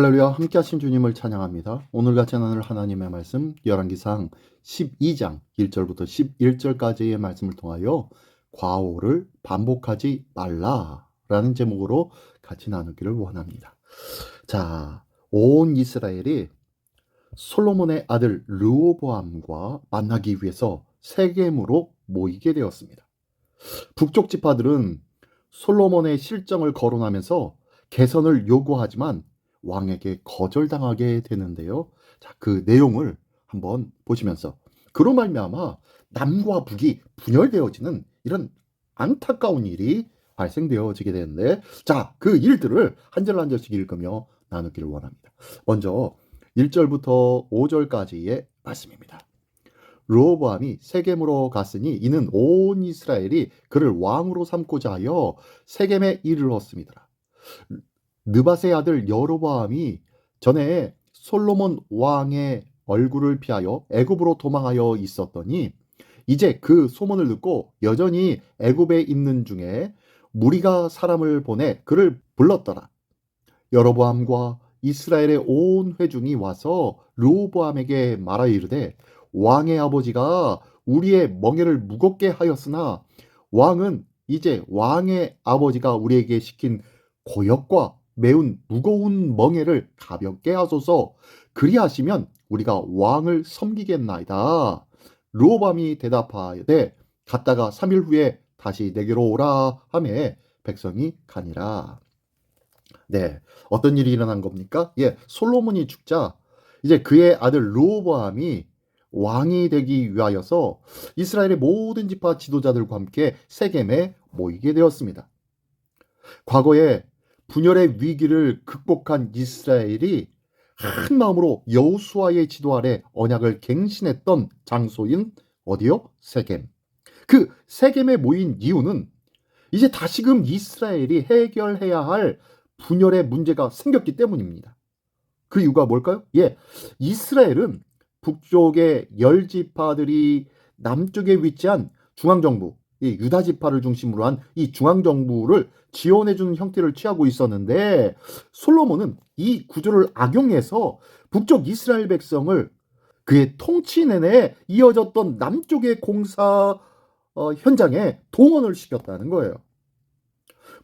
할렐루야, 함께 하신 주님을 찬양합니다. 오늘 같이 나눌 하나님의 말씀 열왕기상 12장 1절부터 11절까지의 말씀을 통하여 과오를 반복하지 말라라는 제목으로 같이 나누기를 원합니다. 자, 온 이스라엘이 솔로몬의 아들 르호보암과 만나기 위해서 세겜으로 모이게 되었습니다. 북쪽 지파들은 솔로몬의 실정을 거론하면서 개선을 요구하지만 왕에게 거절당하게 되는데요. 자, 그 내용을 한번 보시면서 그로 말미암아 남과 북이 분열되어지는 이런 안타까운 일이 발생되어지게 되는데, 자, 그 일들을 한 절 한 절씩 읽으며 나누기를 원합니다. 먼저 1절부터 5절까지의 말씀입니다. 르호보암이 세겜으로 갔으니 이는 온 이스라엘이 그를 왕으로 삼고자 하여 세겜에 이르렀습니다. 느밧의 아들 여로보암이 전에 솔로몬 왕의 얼굴을 피하여 애굽으로 도망하여 있었더니 이제 그 소문을 듣고 여전히 애굽에 있는 중에 무리가 사람을 보내 그를 불렀더라. 여로보암과 이스라엘의 온 회중이 와서 르호보암에게 말하 이르되 왕의 아버지가 우리의 멍에를 무겁게 하였으나 왕은 이제 왕의 아버지가 우리에게 시킨 고역과 매운 무거운 멍에를 가볍게 하소서. 그리하시면 우리가 왕을 섬기겠나이다. 르호보암이 대답하되 갔다가 3일 후에 다시 내게로 오라 하매 백성이 가니라. 네, 어떤 일이 일어난 겁니까? 솔로몬이 죽자 이제 그의 아들 르호보암이 왕이 되기 위하여서 이스라엘의 모든 지파 지도자들과 함께 세겜에 모이게 되었습니다. 과거에 분열의 위기를 극복한 이스라엘이 한 마음으로 여호수아의 지도 아래 언약을 갱신했던 장소인 어디요? 세겜. 그 세겜에 모인 이유는 이제 다시금 이스라엘이 해결해야 할 분열의 문제가 생겼기 때문입니다. 그 이유가 뭘까요? 이스라엘은 북쪽의 10지파들이 남쪽에 위치한 중앙정부, 이 유다 지파를 중심으로 한 이 중앙정부를 지원해주는 형태를 취하고 있었는데, 솔로몬은 이 구조를 악용해서 북쪽 이스라엘 백성을 그의 통치 내내 이어졌던 남쪽의 공사 현장에 동원을 시켰다는 거예요.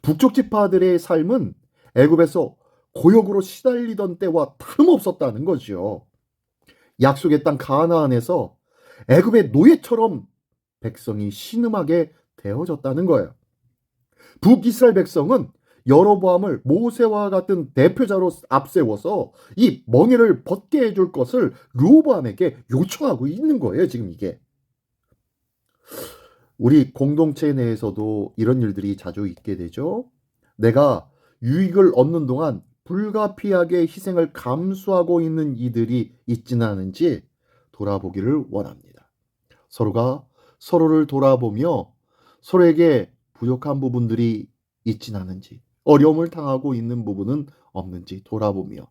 북쪽 지파들의 삶은 애굽에서 고역으로 시달리던 때와 다름없었다는 거죠. 약속의 땅 가나안에서 애굽의 노예처럼 백성이 신음하게 되어졌다는 거예요. 북이스라엘 백성은 여로보암을 모세와 같은 대표자로 앞세워서 이 멍에를 벗게 해줄 것을 르호보암에게 요청하고 있는 거예요. 지금 이게 우리 공동체 내에서도 이런 일들이 자주 있게 되죠. 내가 유익을 얻는 동안 불가피하게 희생을 감수하고 있는 이들이 있지는 않은지 돌아보기를 원합니다. 서로가 서로를 돌아보며 서로에게 부족한 부분들이 있지는 않은지, 어려움을 당하고 있는 부분은 없는지 돌아보며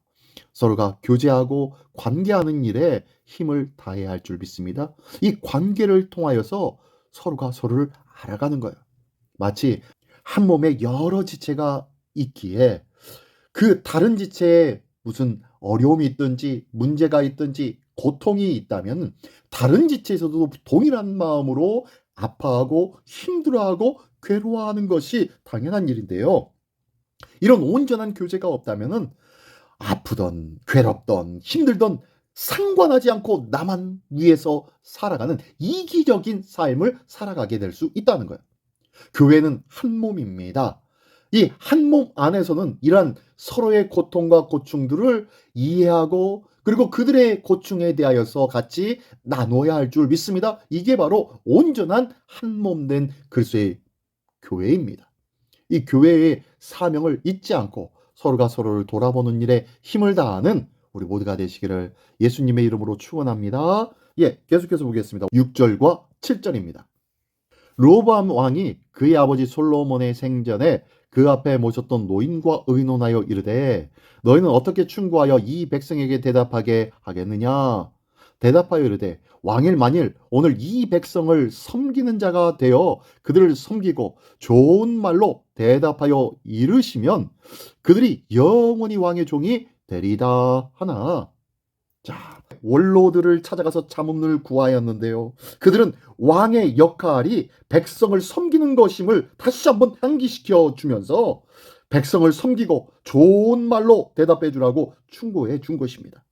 서로가 교제하고 관계하는 일에 힘을 다해야 할 줄 믿습니다. 이 관계를 통하여서 서로가 서로를 알아가는 거예요. 마치 한 몸에 여러 지체가 있기에 그 다른 지체에 무슨 어려움이 있든지 문제가 있든지 고통이 있다면 다른 지체에서도 동일한 마음으로 아파하고 힘들어하고 괴로워하는 것이 당연한 일인데요. 이런 온전한 교제가 없다면 아프던 괴롭던 힘들던 상관하지 않고 나만 위해서 살아가는 이기적인 삶을 살아가게 될 수 있다는 거예요. 교회는 한 몸입니다. 이 한 몸 안에서는 이러한 서로의 고통과 고충들을 이해하고 그리고 그들의 고충에 대하여서 같이 나눠야 할 줄 믿습니다. 이게 바로 온전한 한 몸 된 그리스도의 교회입니다. 이 교회의 사명을 잊지 않고 서로가 서로를 돌아보는 일에 힘을 다하는 우리 모두가 되시기를 예수님의 이름으로 축원합니다. 계속해서 보겠습니다. 6절과 7절입니다. 르호보암 왕이 그의 아버지 솔로몬의 생전에 그 앞에 모셨던 노인과 의논하여 이르되 너희는 어떻게 충고하여 이 백성에게 대답하게 하겠느냐? 대답하여 이르되 왕일 만일 오늘 이 백성을 섬기는 자가 되어 그들을 섬기고 좋은 말로 대답하여 이르시면 그들이 영원히 왕의 종이 되리다 하나. 자, 원로들을 찾아가서 잠언을 구하였는데요. 그들은 왕의 역할이 백성을 섬기는 것임을 다시 한번 상기시켜 주면서 백성을 섬기고 좋은 말로 대답해 주라고 충고해 준 것입니다.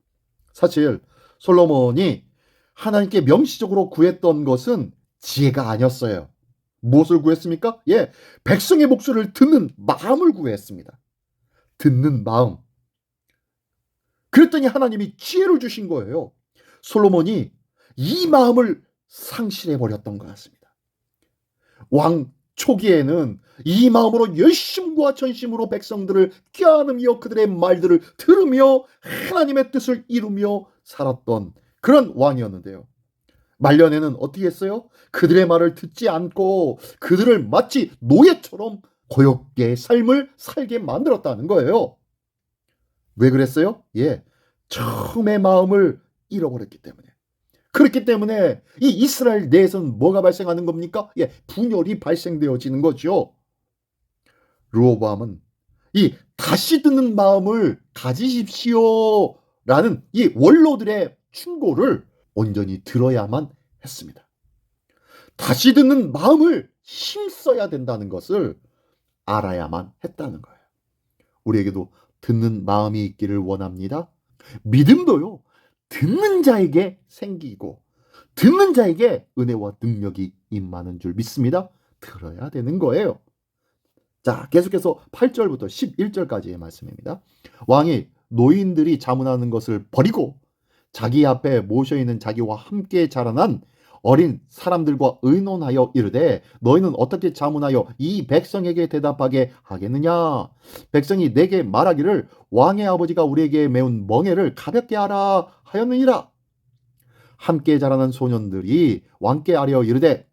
사실 솔로몬이 하나님께 명시적으로 구했던 것은 지혜가 아니었어요. 무엇을 구했습니까? 예, 백성의 목소리를 듣는 마음을 구했습니다. 듣는 마음. 그랬더니 하나님이 지혜를 주신 거예요. 솔로몬이 이 마음을 상실해 버렸던 것 같습니다. 왕 초기에는 이 마음으로 열심과 전심으로 백성들을 껴안으며 그들의 말들을 들으며 하나님의 뜻을 이루며 살았던 그런 왕이었는데요. 말년에는 어떻게 했어요? 그들의 말을 듣지 않고 그들을 마치 노예처럼 고역의 삶을 살게 만들었다는 거예요. 왜 그랬어요? 예, 처음의 마음을 잃어버렸기 때문에. 그렇기 때문에 이 이스라엘 내에서는 뭐가 발생하는 겁니까? 예, 분열이 발생되어지는 거죠. 르호보암은 이 다시 듣는 마음을 가지십시오 라는 이 원로들의 충고를 온전히 들어야만 했습니다. 다시 듣는 마음을 힘써야 된다는 것을 알아야만 했다는 거예요. 우리에게도 듣는 마음이 있기를 원합니다. 믿음도요, 듣는 자에게 생기고 듣는 자에게 은혜와 능력이 임하는 줄 믿습니다. 들어야 되는 거예요. 자, 계속해서 8절부터 11절까지의 말씀입니다. 왕이 노인들이 자문하는 것을 버리고 자기 앞에 모셔있는 자기와 함께 자라난 어린 사람들과 의논하여 이르되 너희는 어떻게 자문하여 이 백성에게 대답하게 하겠느냐? 백성이 내게 말하기를 왕의 아버지가 우리에게 메운 멍에를 가볍게 하라 하였느니라. 함께 자라는 소년들이 왕께 아뢰어 이르되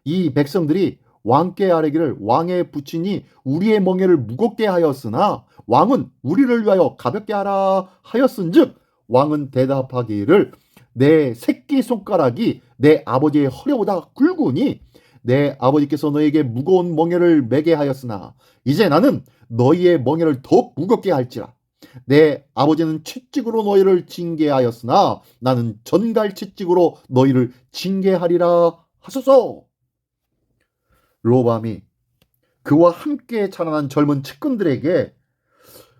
이 백성들이 왕께 아뢰기를 왕의 부친이 우리의 멍에를 무겁게 하였으나 왕은 우리를 위하여 가볍게 하라 하였은즉 왕은 대답하기를 내 새끼손가락이 내 아버지의 허리보다 굵으니 내 아버지께서 너에게 무거운 멍에를 매게 하였으나 이제 나는 너희의 멍에를 더욱 무겁게 할지라. 내 아버지는 채찍으로 너희를 징계하였으나 나는 전갈 채찍으로 너희를 징계하리라 하소서. 르호보암이 그와 함께 자라난 젊은 측근들에게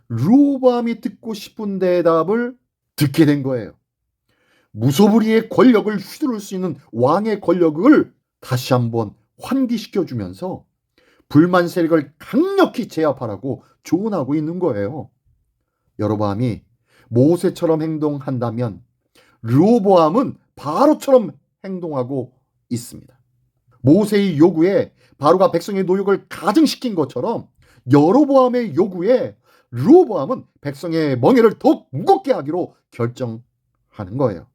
르호보암이 듣고 싶은 대답을 듣게 된 거예요. 무소불위의 권력을 휘두를 수 있는 왕의 권력을 다시 한번 환기시켜주면서 불만 세력을 강력히 제압하라고 조언하고 있는 거예요. 여로보암이 모세처럼 행동한다면 르호보암은 바로처럼 행동하고 있습니다. 모세의 요구에 바로가 백성의 노역을 가증시킨 것처럼 여로보암의 요구에 르호보암은 백성의 멍에를 더욱 무겁게 하기로 결정하는 거예요.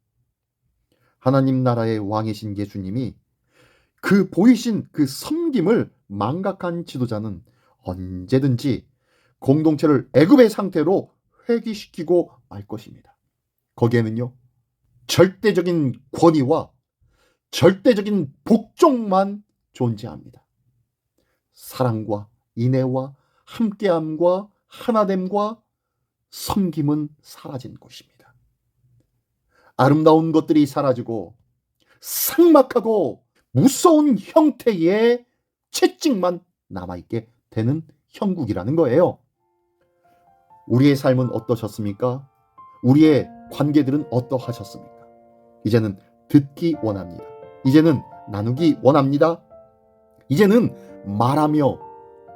하나님 나라의 왕이신 예수님이 그 보이신 그 섬김을 망각한 지도자는 언제든지 공동체를 애굽의 상태로 회귀시키고 말 것입니다. 거기에는요, 절대적인 권위와 절대적인 복종만 존재합니다. 사랑과 인애와 함께함과 하나됨과 섬김은 사라진 곳입니다. 아름다운 것들이 사라지고 삭막하고 무서운 형태의 채찍만 남아있게 되는 형국이라는 거예요. 우리의 삶은 어떠셨습니까? 우리의 관계들은 어떠하셨습니까? 이제는 듣기 원합니다. 이제는 나누기 원합니다. 이제는 말하며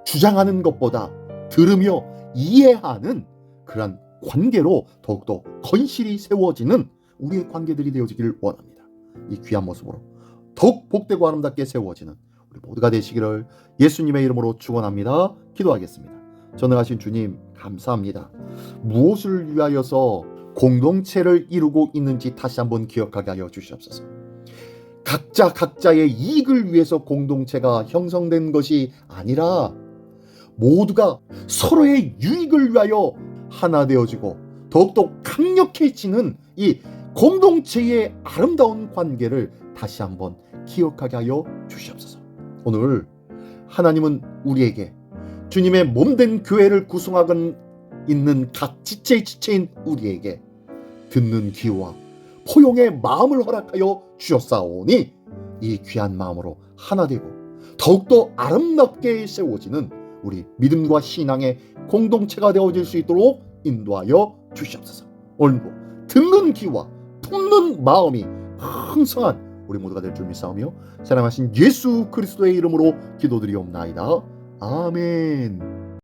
주장하는 것보다 들으며 이해하는 그런 관계로 더욱더 건실히 세워지는 우리의 관계들이 되어지기를 원합니다. 이 귀한 모습으로 더욱 복되고 아름답게 세워지는 우리 모두가 되시기를 예수님의 이름으로 축원합니다. 기도하겠습니다. 전능하신 주님 감사합니다. 무엇을 위하여서 공동체를 이루고 있는지 다시 한번 기억하게 하여 주시옵소서. 각자의 이익을 위해서 공동체가 형성된 것이 아니라 모두가 서로의 유익을 위하여 하나 되어지고 더욱더 강력해지는 이 공동체의 아름다운 관계를 다시 한번 기억하게 하여 주시옵소서. 오늘 하나님은 우리에게 주님의 몸된 교회를 구성하는 있는 각 지체인 우리에게 듣는 귀와 포용의 마음을 허락하여 주셨사오니 이 귀한 마음으로 하나 되고 더욱더 아름답게 세워지는 우리 믿음과 신앙의 공동체가 되어질 수 있도록 인도하여 주시옵소서. 오늘도 듣는 귀와 품는 마음이 풍성한 우리 모두가 될 줄 믿사오며 사랑하신 예수 그리스도의 이름으로 기도드리옵나이다. 아멘.